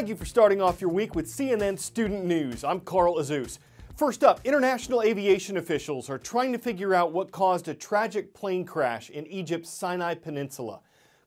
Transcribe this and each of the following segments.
Thank you for starting off your week with CNN Student News. I'm Carl Azuz. First up, international aviation officials are trying to figure out what caused a tragic plane crash in Egypt's Sinai Peninsula.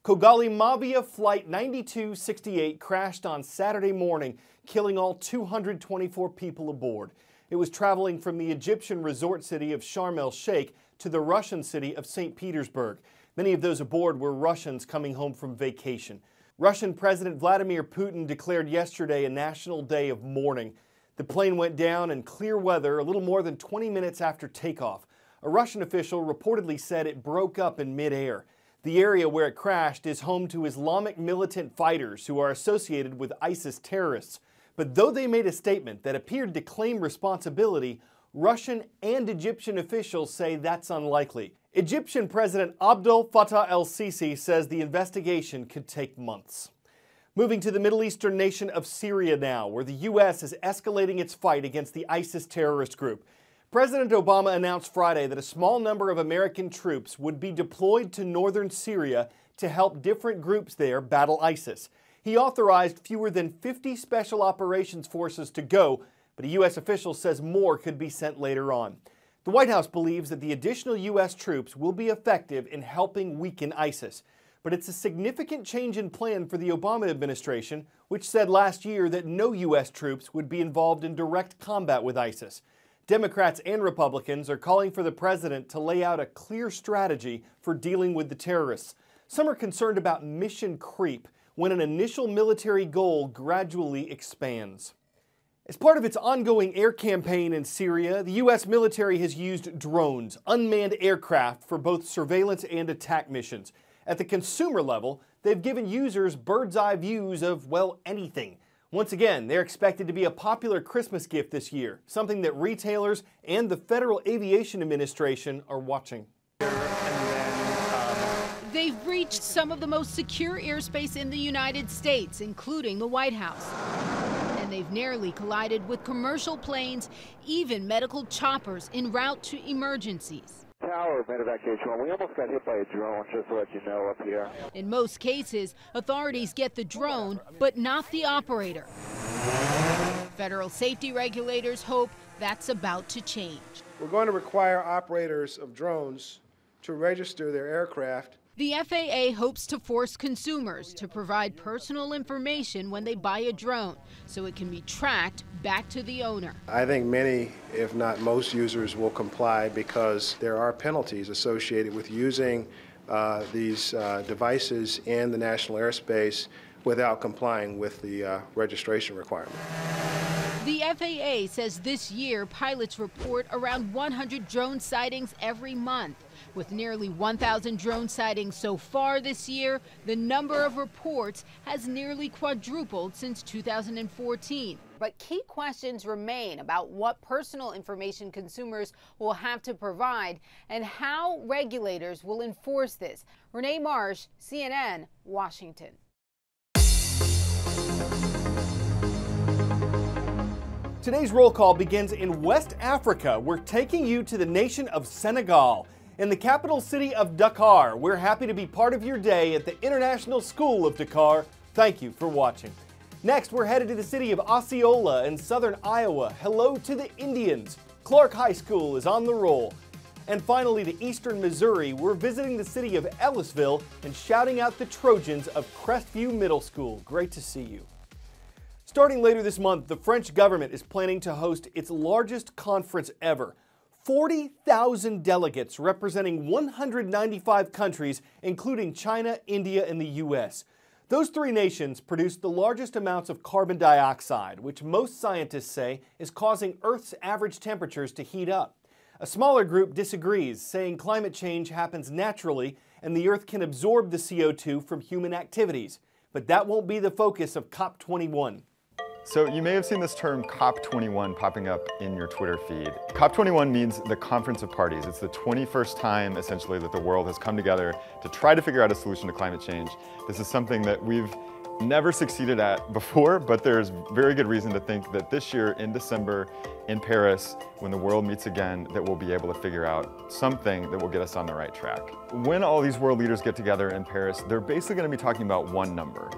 Kogali Mavia Flight 9268 crashed on Saturday morning, killing all 224 people aboard. It was traveling from the Egyptian resort city of Sharm el-Sheikh to the Russian city of St. Petersburg. Many of those aboard were Russians coming home from vacation. Russian President Vladimir Putin declared yesterday a national day of mourning. The plane went down in clear weather a little more than 20 minutes after takeoff. A Russian official reportedly said it broke up in midair. The area where it crashed is home to Islamic militant fighters who are associated with ISIS terrorists. But though they made a statement that appeared to claim responsibility, Russian and Egyptian officials say that's unlikely. Egyptian President Abdel Fattah el-Sisi says the investigation could take months. Moving to the Middle Eastern nation of Syria now, where the U.S. is escalating its fight against the ISIS terrorist group. President Obama announced Friday that a small number of American troops would be deployed to northern Syria to help different groups there battle ISIS. He authorized fewer than 50 special operations forces to go, but a U.S. official says more could be sent later on. The White House believes that the additional U.S. troops will be effective in helping weaken ISIS. But it's a significant change in plan for the Obama administration, which said last year that no U.S. troops would be involved in direct combat with ISIS. Democrats and Republicans are calling for the president to lay out a clear strategy for dealing with the terrorists. Some are concerned about mission creep, when an initial military goal gradually expands. As part of its ongoing air campaign in Syria, the U.S. military has used drones, unmanned aircraft, for both surveillance and attack missions. At the consumer level, they've given users bird's-eye views of, well, anything. Once again, they're expected to be a popular Christmas gift this year, something that retailers and the Federal Aviation Administration are watching. They've breached some of the most secure airspace in the United States, including the White House. And they've nearly collided with commercial planes, even medical choppers en route to emergencies. Tower, medevac H1, we almost got hit by a drone, just to let you know, up here. In most cases, authorities get the drone, but not the operator. Federal safety regulators hope that's about to change. We're going to require operators of drones to register their aircraft. The FAA hopes to force consumers to provide personal information when they buy a drone, so it can be tracked back to the owner. I think many, if not most, users will comply because there are penalties associated with using these devices in the national airspace without complying with the registration requirement. The FAA says this year pilots report around 100 drone sightings every month. With nearly 1,000 drone sightings so far this year, the number of reports has nearly quadrupled since 2014. But key questions remain about what personal information consumers will have to provide and how regulators will enforce this. Renee Marsh, CNN, Washington. Today's roll call begins in West Africa. We're taking you to the nation of Senegal. In the capital city of Dakar, we're happy to be part of your day at the International School of Dakar. Thank you for watching. Next, we're headed to the city of Osceola in southern Iowa. Hello to the Indians. Clark High School is on the roll. And finally, to eastern Missouri, we're visiting the city of Ellisville and shouting out the Trojans of Crestview Middle School. Great to see you. Starting later this month, the French government is planning to host its largest conference ever. 40,000 delegates representing 195 countries, including China, India, and the U.S. Those three nations produce the largest amounts of carbon dioxide, which most scientists say is causing Earth's average temperatures to heat up. A smaller group disagrees, saying climate change happens naturally and the Earth can absorb the CO2 from human activities. But that won't be the focus of COP21. So you may have seen this term COP21 popping up in your Twitter feed. COP21 means the Conference of Parties. It's the 21st time, essentially, that the world has come together to try to figure out a solution to climate change. This is something that we've never succeeded at before, but there's very good reason to think that this year in December in Paris, when the world meets again, that we'll be able to figure out something that will get us on the right track. When all these world leaders get together in Paris, they're basically going to be talking about one number.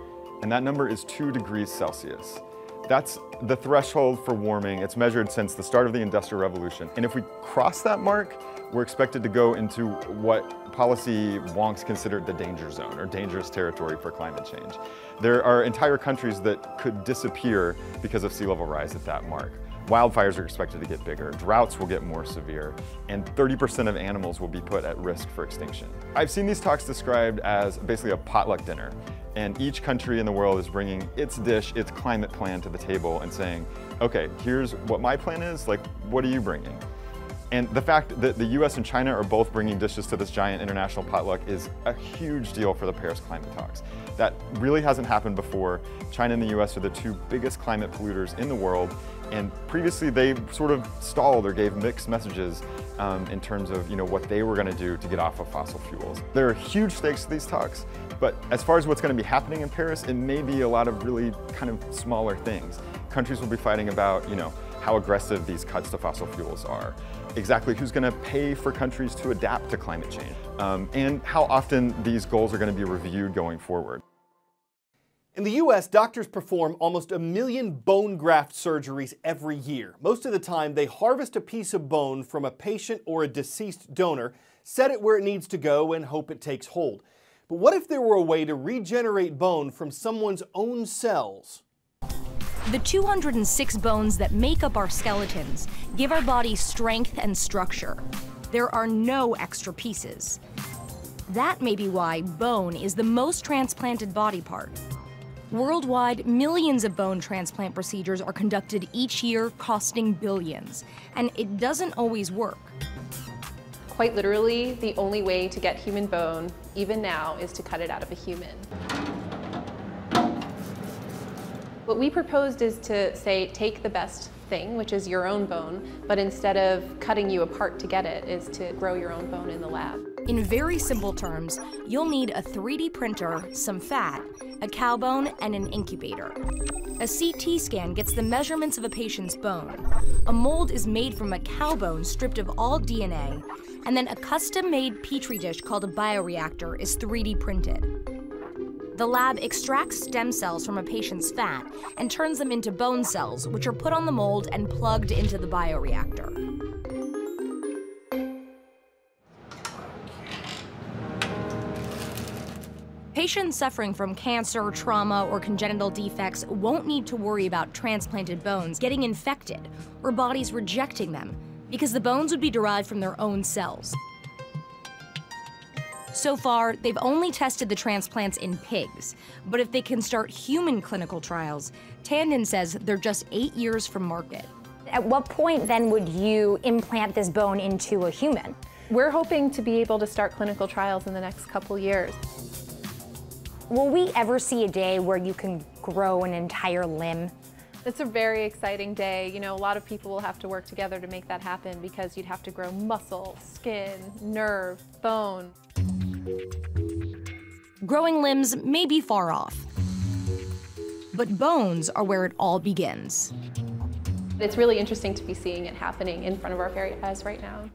and that number is 2 degrees Celsius. That's the threshold for warming. It's measured since the start of the Industrial Revolution. And if we cross that mark, we're expected to go into what policy wonks consider the danger zone, or dangerous territory for climate change. There are entire countries that could disappear because of sea level rise at that mark. Wildfires are expected to get bigger, droughts will get more severe, and 30% of animals will be put at risk for extinction. I've seen these talks described as basically a potluck dinner, and each country in the world is bringing its dish, its climate plan to the table and saying, okay, here's what my plan is, like, what are you bringing? And the fact that the US and China are both bringing dishes to this giant international potluck is a huge deal for the Paris climate talks. That really hasn't happened before. China and the US are the 2 biggest climate polluters in the world, and previously they sort of stalled or gave mixed messages in terms of what they were going to do to get off of fossil fuels. There are huge stakes to these talks, but as far as what's going to be happening in Paris, it may be a lot of really kind of smaller things. Countries will be fighting about, how aggressive these cuts to fossil fuels are, exactly who's going to pay for countries to adapt to climate change, and how often these goals are going to be reviewed going forward. In the U.S., doctors perform almost 1 million bone graft surgeries every year. Most of the time, they harvest a piece of bone from a patient or a deceased donor, set it where it needs to go, and hope it takes hold. But what if there were a way to regenerate bone from someone's own cells? The 206 bones that make up our skeletons give our bodies strength and structure. There are no extra pieces. That may be why bone is the most transplanted body part. Worldwide, millions of bone transplant procedures are conducted each year, costing billions, and it doesn't always work. Quite literally, the only way to get human bone, even now, is to cut it out of a human. What we proposed is to say, take the best thing, which is your own bone, but instead of cutting you apart to get it, is to grow your own bone in the lab. In very simple terms, you'll need a 3D printer, some fat, a cow bone, and an incubator. A CT scan gets the measurements of a patient's bone. A mold is made from a cow bone stripped of all DNA, and then a custom-made petri dish called a bioreactor is 3D printed. The lab extracts stem cells from a patient's fat and turns them into bone cells, which are put on the mold and plugged into the bioreactor. Patients suffering from cancer, trauma, or congenital defects won't need to worry about transplanted bones getting infected or bodies rejecting them, because the bones would be derived from their own cells. So far, they've only tested the transplants in pigs, but if they can start human clinical trials, Tandon says they're just 8 years from market. At what point then would you implant this bone into a human? We're hoping to be able to start clinical trials in the next couple years. Will we ever see a day where you can grow an entire limb? It's a very exciting day. A lot of people will have to work together to make that happen because you'd have to grow muscle, skin, nerve, bone. Growing limbs may be far off, but bones are where it all begins. It's really interesting to be seeing it happening in front of our very eyes right now.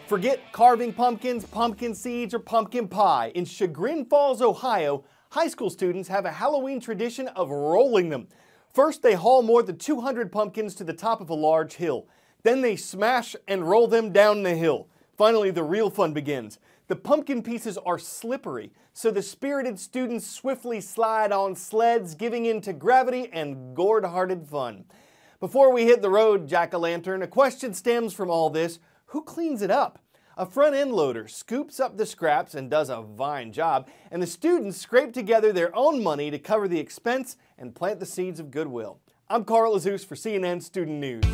Forget carving pumpkins, pumpkin seeds, or pumpkin pie. In Chagrin Falls, Ohio, high school students have a Halloween tradition of rolling them. First, they haul more than 200 pumpkins to the top of a large hill. Then they smash and roll them down the hill. Finally, the real fun begins. The pumpkin pieces are slippery, so the spirited students swiftly slide on sleds, giving in to gravity and gourd-hearted fun. Before we hit the road, Jack-o'-lantern, a question stems from all this. Who cleans it up? A front-end loader scoops up the scraps and does a fine job, and the students scrape together their own money to cover the expense and plant the seeds of goodwill. I'm Carl Azuz for CNN Student News.